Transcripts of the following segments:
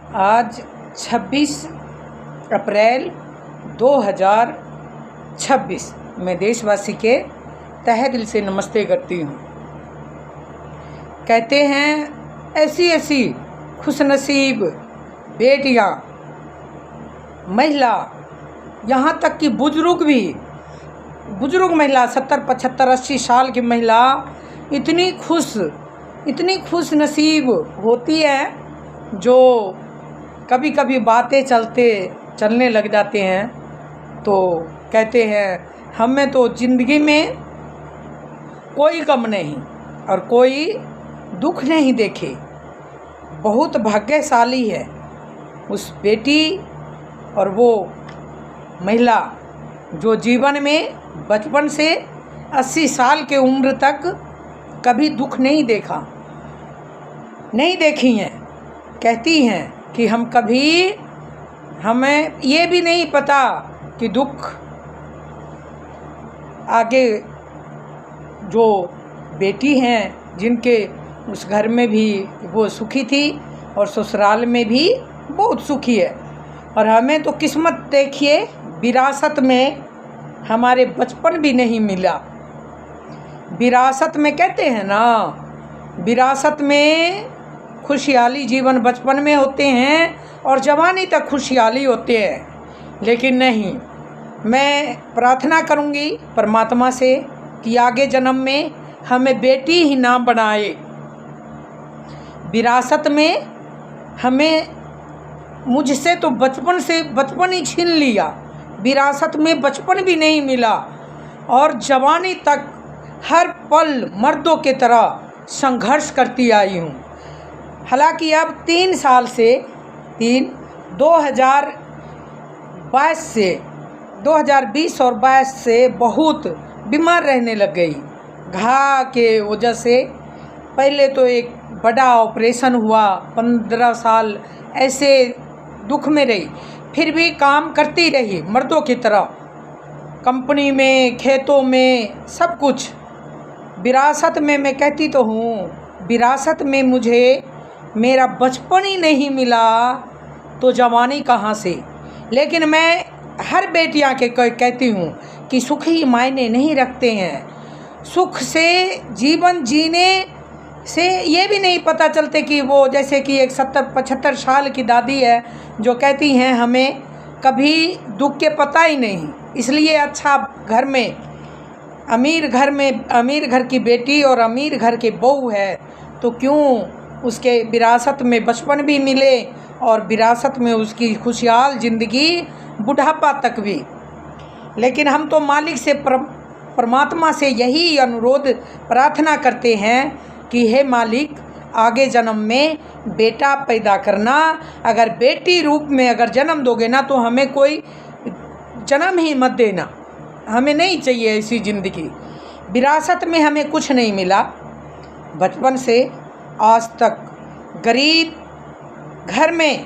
आज 26 अप्रैल 2026 मैं देशवासी के तहे दिल से नमस्ते करती हूँ। कहते हैं ऐसी ऐसी खुशनसीब बेटियाँ, महिला, यहाँ तक कि बुजुर्ग महिला 70, 75, 80 साल की महिला इतनी खुश नसीब होती है जो कभी कभी बातें चलने लग जाते हैं तो कहते हैं हमें तो ज़िंदगी में कोई गम नहीं और कोई दुख नहीं देखे। बहुत भाग्यशाली है उस बेटी और वो महिला जो जीवन में बचपन से 80 साल के उम्र तक कभी दुख नहीं देखी हैं। कहती हैं कि हमें ये भी नहीं पता कि दुख आगे। जो बेटी हैं जिनके उस घर में भी वो सुखी थी और ससुराल में भी बहुत सुखी है। और हमें तो किस्मत देखिए, विरासत में हमारे बचपन भी नहीं मिला। विरासत में कहते हैं ना, विरासत में खुशहाली जीवन बचपन में होते हैं और जवानी तक खुशहाली होते हैं। लेकिन नहीं, मैं प्रार्थना करूंगी परमात्मा से कि आगे जन्म में हमें बेटी ही ना बनाए। विरासत में हमें मुझसे तो बचपन ही छीन लिया। विरासत में बचपन भी नहीं मिला और जवानी तक हर पल मर्दों की तरह संघर्ष करती आई हूँ। हालांकि अब 3 साल से 2020 और 22 से बहुत बीमार रहने लग गई। घाव के वजह से पहले तो एक बड़ा ऑपरेशन हुआ, 15 साल ऐसे दुख में रही, फिर भी काम करती रही मर्दों की तरह, कंपनी में, खेतों में, सब कुछ। विरासत में मैं कहती तो हूँ, विरासत में मुझे मेरा बचपन ही नहीं मिला तो जवानी कहाँ से। लेकिन मैं हर बेटियाँ के कहती हूँ कि सुख ही मायने नहीं रखते हैं। सुख से जीवन जीने से ये भी नहीं पता चलते कि वो, जैसे कि एक 70-75 साल की दादी है जो कहती हैं हमें कभी दुख के पता ही नहीं। इसलिए अच्छा घर में, अमीर घर की बेटी और अमीर घर की बहू है तो क्यों उसके विरासत में बचपन भी मिले और विरासत में उसकी खुशहाल ज़िंदगी बुढ़ापा तक भी। लेकिन हम तो मालिक से, परमात्मा से यही अनुरोध प्रार्थना करते हैं कि हे मालिक, आगे जन्म में बेटा पैदा करना। अगर बेटी रूप में अगर जन्म दोगे ना तो हमें कोई जन्म ही मत देना। हमें नहीं चाहिए ऐसी ज़िंदगी। विरासत में हमें कुछ नहीं मिला। बचपन से आज तक गरीब घर में,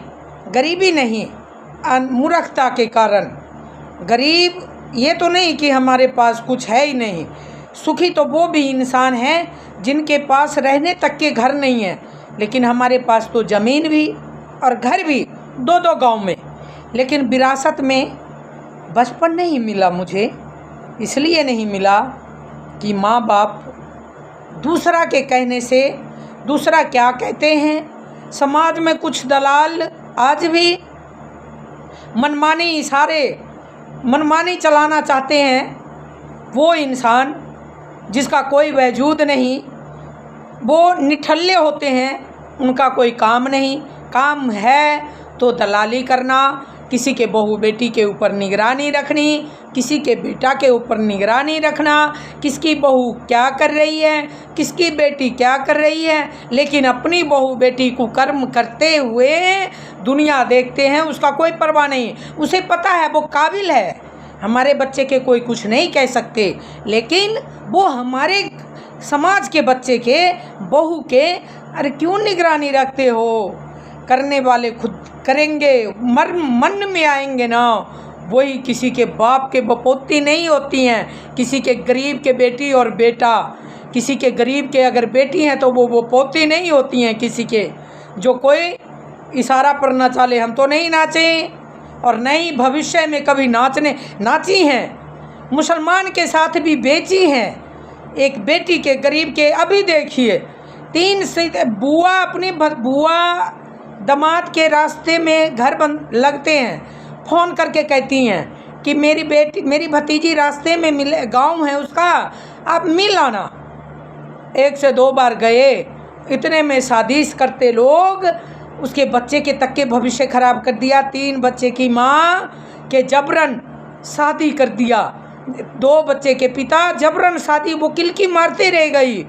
गरीबी नहीं, मूर्खता के कारण गरीब, ये तो नहीं कि हमारे पास कुछ है ही नहीं। सुखी तो वो भी इंसान हैं जिनके पास रहने तक के घर नहीं है। लेकिन हमारे पास तो ज़मीन भी और घर भी 2-2 गांव में। लेकिन विरासत में बचपन नहीं मिला मुझे। इसलिए नहीं मिला कि माँ बाप दूसरा के कहने से, दूसरा क्या कहते हैं, समाज में कुछ दलाल आज भी मनमानी चलाना चाहते हैं। वो इंसान जिसका कोई वजूद नहीं, वो निठल्ले होते हैं, उनका कोई काम नहीं। काम है तो दलाली करना, किसी के बहू बेटी के ऊपर निगरानी रखनी, किसी के बेटा के ऊपर निगरानी रखना, किसकी बहू क्या कर रही है, किसकी बेटी क्या कर रही है। लेकिन अपनी बहू बेटी को कर्म करते हुए दुनिया देखते हैं, उसका कोई परवाह नहीं। उसे पता है वो काबिल है। हमारे बच्चे के कोई कुछ नहीं कह सकते, लेकिन वो हमारे समाज के बच्चे के, बहू के, अरे क्यों निगरानी रखते हो। करने वाले खुद करेंगे, मन में आएंगे ना। वही किसी के बाप के बपोती नहीं होती हैं, किसी के गरीब के बेटी और बेटा, किसी के गरीब के अगर बेटी हैं तो वो पोती नहीं होती हैं किसी के। जो कोई इशारा पर नाचाले, हम तो नहीं नाचे और नहीं भविष्य में कभी नाची हैं। मुसलमान के साथ भी बेची हैं एक बेटी के, गरीब के। अभी देखिए 3 से बुआ अपनी बुआ दामाद के रास्ते में घर बन लगते हैं, फ़ोन करके कहती हैं कि मेरी बेटी, मेरी भतीजी रास्ते में मिले, गांव है उसका, आप मिल आना। 1 से 2 बार गए, इतने में शादी करते लोग उसके बच्चे के तक के भविष्य खराब कर दिया। 3 बच्चे की माँ के जबरन शादी कर दिया, 2 बच्चे के पिता जबरन शादी, वो किलकी मारते रह गई।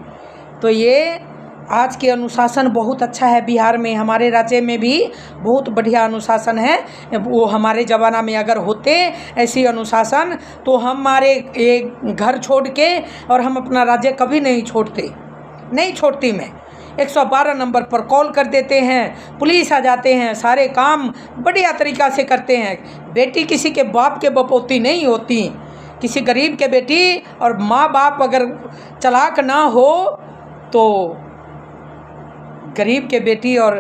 तो ये आज के अनुशासन बहुत अच्छा है बिहार में, हमारे राज्य में भी बहुत बढ़िया अनुशासन है। वो हमारे ज़माना में अगर होते ऐसी अनुशासन तो हमारे एक घर छोड़ के और हम अपना राज्य कभी नहीं छोड़ती मैं। 112 नंबर पर कॉल कर देते हैं, पुलिस आ जाते हैं, सारे काम बढ़िया तरीक़ा से करते हैं। बेटी किसी के बाप के बपोती नहीं होती, किसी गरीब के बेटी, और माँ बाप अगर चालाक ना हो तो गरीब के बेटी और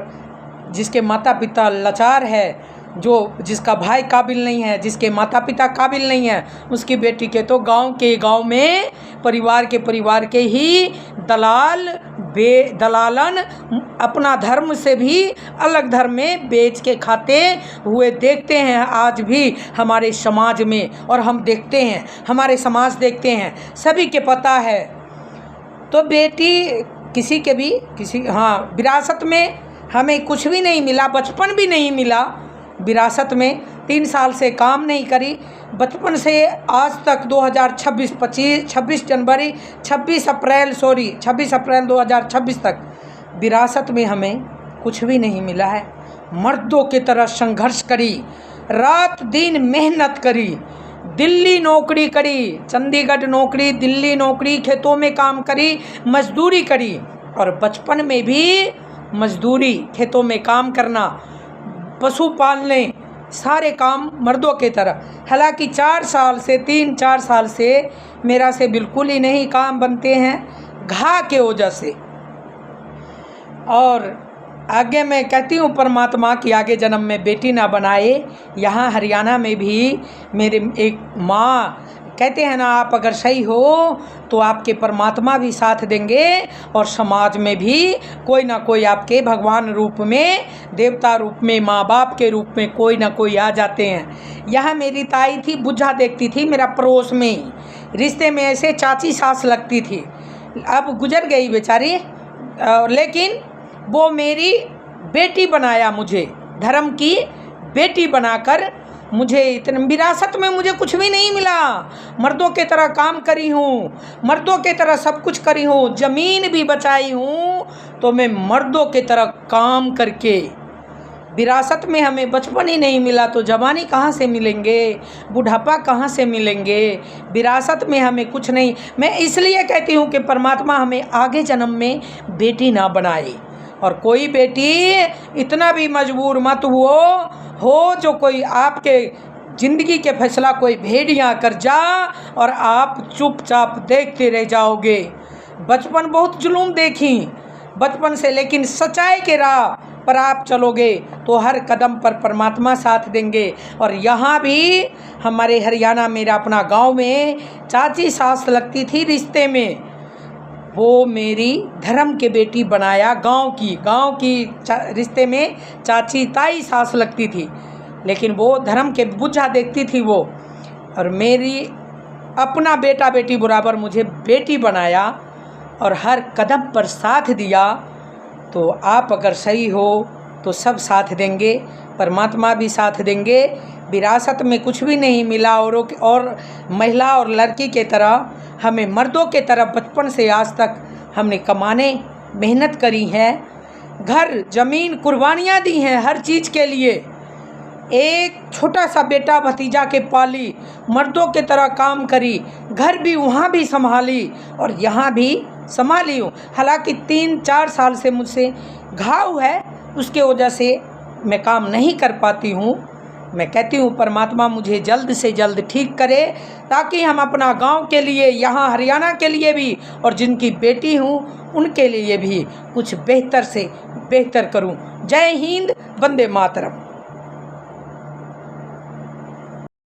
जिसके माता पिता लाचार है, जिसका भाई काबिल नहीं है, जिसके माता पिता काबिल नहीं है, उसकी बेटी के तो गांव में परिवार के ही दलालन अपना धर्म से भी अलग धर्म में बेच के खाते हुए देखते हैं आज भी हमारे समाज में। और हम देखते हैं, हमारे समाज देखते हैं, सभी के पता है। तो बेटी विरासत में हमें कुछ भी नहीं मिला, बचपन भी नहीं मिला। विरासत में 3 साल से काम नहीं करी, बचपन से आज तक 26 अप्रैल 2026 तक विरासत में हमें कुछ भी नहीं मिला है। मर्दों की तरह संघर्ष करी, रात दिन मेहनत करी, दिल्ली नौकरी करी, चंडीगढ़ नौकरी, दिल्ली नौकरी, खेतों में काम करी, मजदूरी करी। और बचपन में भी मजदूरी, खेतों में काम करना, पशु पालने, सारे काम मर्दों की तरह। हालांकि 3-4 साल से मेरा से बिल्कुल ही नहीं काम बनते हैं घा के वजह से। और आगे मैं कहती हूँ परमात्मा की आगे जन्म में बेटी ना बनाए। यहाँ हरियाणा में भी मेरे एक माँ कहते हैं ना, आप अगर सही हो तो आपके परमात्मा भी साथ देंगे और समाज में भी कोई ना कोई आपके भगवान रूप में, देवता रूप में, माँ बाप के रूप में कोई ना कोई आ जाते हैं। यहाँ मेरी ताई थी, बुझा देखती थी, मेरा पड़ोस में ही, रिश्ते में ऐसे चाची सास लगती थी, अब गुजर गई बेचारी, लेकिन वो मेरी बेटी बनाया, मुझे धर्म की बेटी बनाकर। मुझे इतने विरासत में मुझे कुछ भी नहीं मिला, मर्दों के तरह काम करी हूँ, मर्दों के तरह सब कुछ करी हूँ, ज़मीन भी बचाई हूँ, तो मैं मर्दों के तरह काम करके। विरासत में हमें बचपन ही नहीं मिला तो जवानी कहाँ से मिलेंगे, बुढ़ापा कहाँ से मिलेंगे। विरासत में हमें कुछ नहीं। मैं इसलिए कहती हूँ कि परमात्मा हमें आगे जन्म में बेटी ना बनाए। और कोई बेटी इतना भी मजबूर मत हो जो कोई आपके ज़िंदगी के फैसला कोई भेड़िया कर जा और आप चुपचाप देखते रह जाओगे। बचपन बहुत जुलूम देखी बचपन से, लेकिन सच्चाई के राह पर आप चलोगे तो हर कदम पर परमात्मा साथ देंगे। और यहाँ भी हमारे हरियाणा, मेरा अपना गांव में चाची सास लगती थी रिश्ते में, वो मेरी धर्म के बेटी बनाया। गांव की रिश्ते में चाची ताई सास लगती थी, लेकिन वो धर्म के बुझा देखती थी वो, और मेरी अपना बेटा बेटी बराबर मुझे बेटी बनाया और हर कदम पर साथ दिया। तो आप अगर सही हो तो सब साथ देंगे, परमात्मा भी साथ देंगे। विरासत में कुछ भी नहीं मिला, और महिला और लड़की के तरह हमें मर्दों के तरह बचपन से आज तक हमने कमाने मेहनत करी है, घर ज़मीन कुर्बानियाँ दी हैं हर चीज़ के लिए। एक छोटा सा बेटा भतीजा के पाली, मर्दों के तरह काम करी, घर भी वहाँ भी संभाली और यहाँ भी संभाली हूँ। हालांकि 3-4 साल से मुझसे घाव है, उसके वजह से मैं काम नहीं कर पाती हूँ, मैं कहती हूँ परमात्मा मुझे जल्द से जल्द ठीक करे, ताकि हम अपना गांव के लिए, यहाँ हरियाणा के लिए भी, और जिनकी बेटी हूँ उनके लिए भी कुछ बेहतर से बेहतर करूँ। जय हिंद, वंदे मातरम।